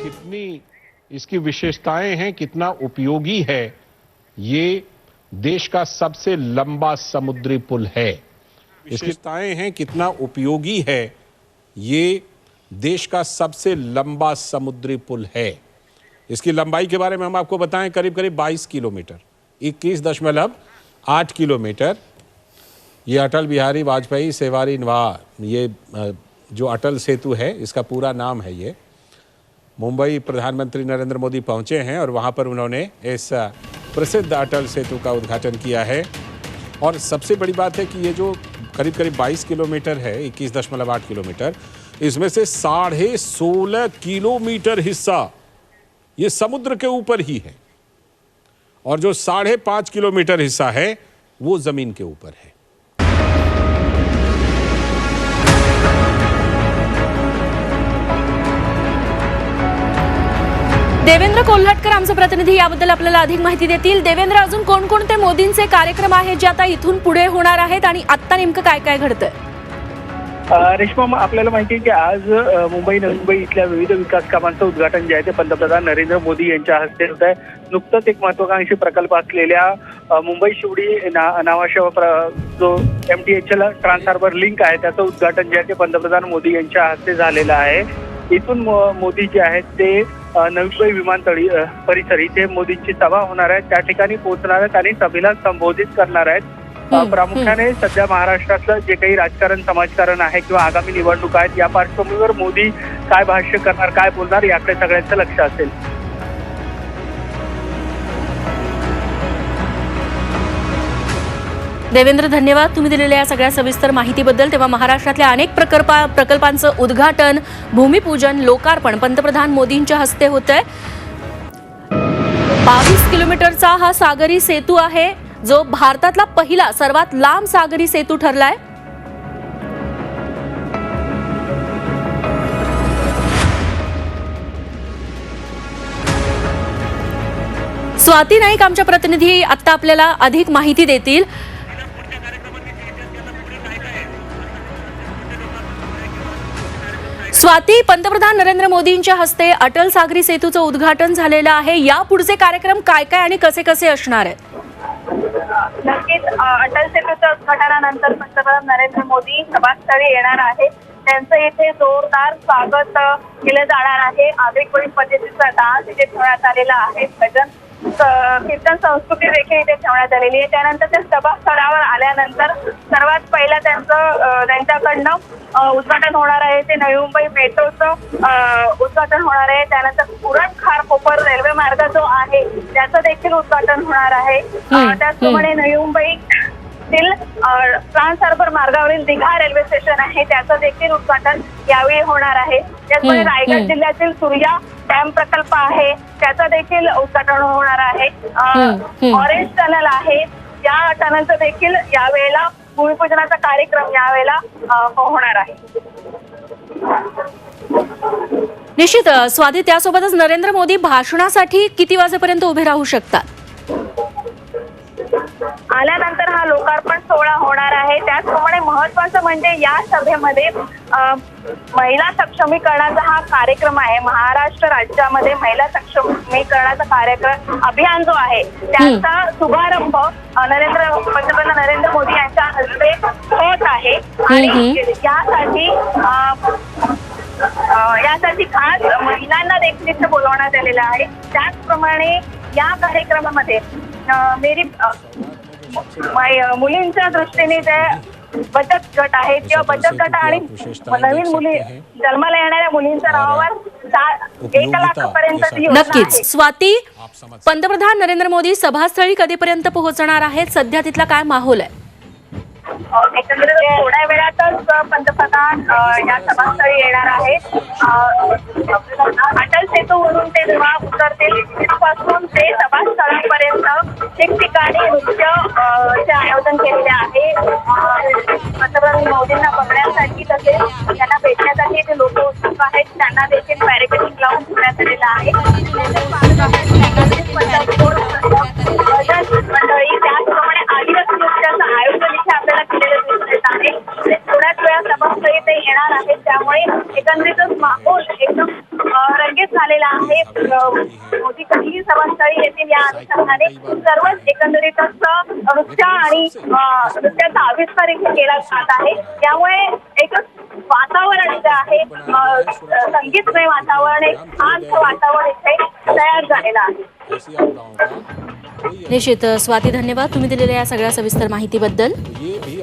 कितनी इसकी विशेषताएं हैं, कितना उपयोगी है, ये देश का सबसे लंबा समुद्री पुल है। विशेषताएं हैं, कितना उपयोगी है, ये देश का सबसे लंबा समुद्री पुल है। इसकी लंबाई के बारे में हम आपको बताएं, करीब करीब 22 किलोमीटर, 21.8 किलोमीटर। ये अटल बिहारी वाजपेयी सेवारी नवा, ये जो अटल सेतु है, इसका पूरा नाम है। ये मुंबई प्रधानमंत्री नरेंद्र मोदी पहुंचे हैं और वहां पर उन्होंने इस प्रसिद्ध अटल सेतु का उद्घाटन किया है। और सबसे बड़ी बात है कि ये जो करीब करीब 22 किलोमीटर है, 21.8 किलोमीटर, इसमें से 16.5 किलोमीटर हिस्सा ये समुद्र के ऊपर ही है और जो 5.5 किलोमीटर हिस्सा है वो जमीन के ऊपर है। देवेंद्र कोल्हटकर आमचे प्रतिनिधी याबद्दल आपल्याला अधिक माहिती देतील। देवेंद्र, अजून कोणकोणते मोदींचे कार्यक्रम आहेत जे आता इथून पुढे होणार आहेत आणि आता नेमकं काय काय घडतंय? रेश्मा, आपल्याला माहिती आहे की आज मुंबई नवी मुंबई इथल्या विविध विकास कामांचं उद्घाटन जे आहे ते पंतप्रधान नरेंद्र मोदी यांच्या हस्ते होत आहे। नुकतंच एक महत्वाकांक्षी प्रकल्प असलेल्या मुंबई शिवडी नावाच्या जो MTHL ट्रान्स हार्बर लिंक आहे त्याचं उद्घाटन जे आहे ते पंतप्रधान मोदी यांच्या हस्ते झालेलं आहे। इथून मोदी जे आहेत ते नवी मुंबई विमानतळ परिसर इथे मोदींची सभा होणार आहे, त्या ठिकाणी पोहोचणार आहेत आणि सभेला संबोधित करणार आहेत। प्रामुख्याने सध्या महाराष्ट्रातलं जे काही राजकारण समाजकारण आहे किंवा आगामी निवडणूक आहेत या पार्श्वभूमीवर मोदी काय भाष्य करणार, काय बोलणार याकडे सगळ्यांचं लक्ष असेल। देवेंद्र, धन्यवाद तुम्ही दिलेल्या या सगळ्या सविस्तर माहितीबद्दल। तेव्हा महाराष्ट्रातल्या अनेक प्रकल्पांचं उद्घाटन, भूमिपूजन, लोकार्पण पंतप्रधान मोदींच्या हस्ते होतंय। 22 किलोमीटरचा हा सागरी सेतू आहे, जो भारतातला पहिला सर्वात लांब सागरी सेतू ठरलाय। स्वाती नाईक आमच्या प्रतिनिधी आता आपल्याला अधिक माहिती देतील। स्वाती, पंतप्रधान नरेंद्र मोदींच्या हस्ते अटल सागरी सेतूचं उद्घाटन झालेलं आहे। या पुढचे कार्यक्रम काय काय आणि कसे कसे असणार आहेत? नक्कीच अटल सेतूच्या उद्घाटनानंतर पंतप्रधान नरेंद्र मोदी सभास्थळी येणार आहेत। त्यांचं इथे जोरदार स्वागत केलं जाणार आहे। आगळीकोळी पद्धतीचा डान्स इथे ठेवण्यात आलेला आहे, भजन कीर्तन संस्कृती देखील इथे ठेवण्यात आलेली आहे। त्यानंतर ते सभास्थळावर आल्यानंतर सर्वात पहिला त्यांच्याकडनं उद्घाटन होणार आहे ते नवी मुंबई मेट्रोचं उद्घाटन होणार आहे। त्यानंतर पुरण खार कोपर रेल्वे मार्ग जो आहे त्याचं देखील उद्घाटन होणार आहे। त्याचप्रमाणे नवी मुंबई ट्रान्स हार्बर मार्गावरील दिघा रेल्वे स्टेशन आहे त्याचं देखील उद्घाटन यावेळी होणार आहे। त्याचप्रमाणे रायगड जिल्ह्यातील सूर्या डॅम प्रकल्प आहे त्याचं देखील उद्घाटन होणार आहे। ऑरेंज टनल आहे, या टनलचं देखील यावेळेला भूमिपूजनाचा कार्यक्रम यावेळेला होणार आहे। निश्चित स्वाती, त्यासोबतच नरेंद्र मोदी भाषणासाठी किती वाजेपर्यंत उभे राहू शकतात? आल्यानंतर हा लोकार्पण सोहळा होणार आहे। त्याचप्रमाणे महत्वाचं म्हणजे या सभेमध्ये महिला सक्षमीकरणाचा हा कार्यक्रम आहे। महाराष्ट्र राज्यामध्ये महिला सक्षमीकरणाचा कार्यक्रम अभियान जो आहे त्याचा शुभारंभ पंतप्रधान नरेंद्र मोदी यांच्या हस्ते होत आहे आणि यासाठी खास महिलांना देखील इथे बोलवण्यात आलेलं आहे। त्याचप्रमाणे या कार्यक्रमामध्ये मुलींच्या दृष्टीने जे बचत गट आहेत किंवा बचत गट आणि नवीन मुली जन्माला येणाऱ्या मुलींच्या नावावर 1 लाखापर्यंत नक्कीच। स्वाती, पंतप्रधान नरेंद्र मोदी सभास्थळी कधीपर्यंत पोहोचणार आहेत? सध्या तिथला काय माहोल आहे? एकंदरीत थोड्या वेळातच पंतप्रधान या सभास्थळी येणार आहेत। अटल सेतूवरून ते जेव्हा उतरतील तिथपासून ते सभास्थळापर्यंत ठिकठिकाणी नृत्यचे आयोजन केलेले आहे। पंतप्रधान मोदींना बघण्यासाठी तसेच त्यांना भेटण्यासाठी जे लोक उत्सुक आहेत त्यांना देखील बॅरिकेडिंग लावून ठेवण्यात आलेलं आहे। मंडळी त्याचप्रमाणे आदिवासी नृत्याचं आयोजन इथे आपल्याला केलेलं दिसून येत आहे। थोड्याच वेळा सभास्थळी ते येणार आहेत, त्यामुळे एकंदरीतच माहोल एकदम रंगीत झालेला झालेला आहे. मोदी कधीही सभास्थळी येतील या अनुषंगाने सर्वच एकंदरीतच नृत्य आणि नृत्याचा आविष्कार इथे केला जात आहे. त्यामुळे एक वातावरण जे आहे संगीतमय वातावरण, एक शांत वातावरण इथे तयार झालेलं आहे. ऐसी आपदाओं का कोई निश्चित स्वाती, धन्यवाद तुम्ही दिलेल्या या सगळ्या सविस्तर माहितीबद्दल. ये भी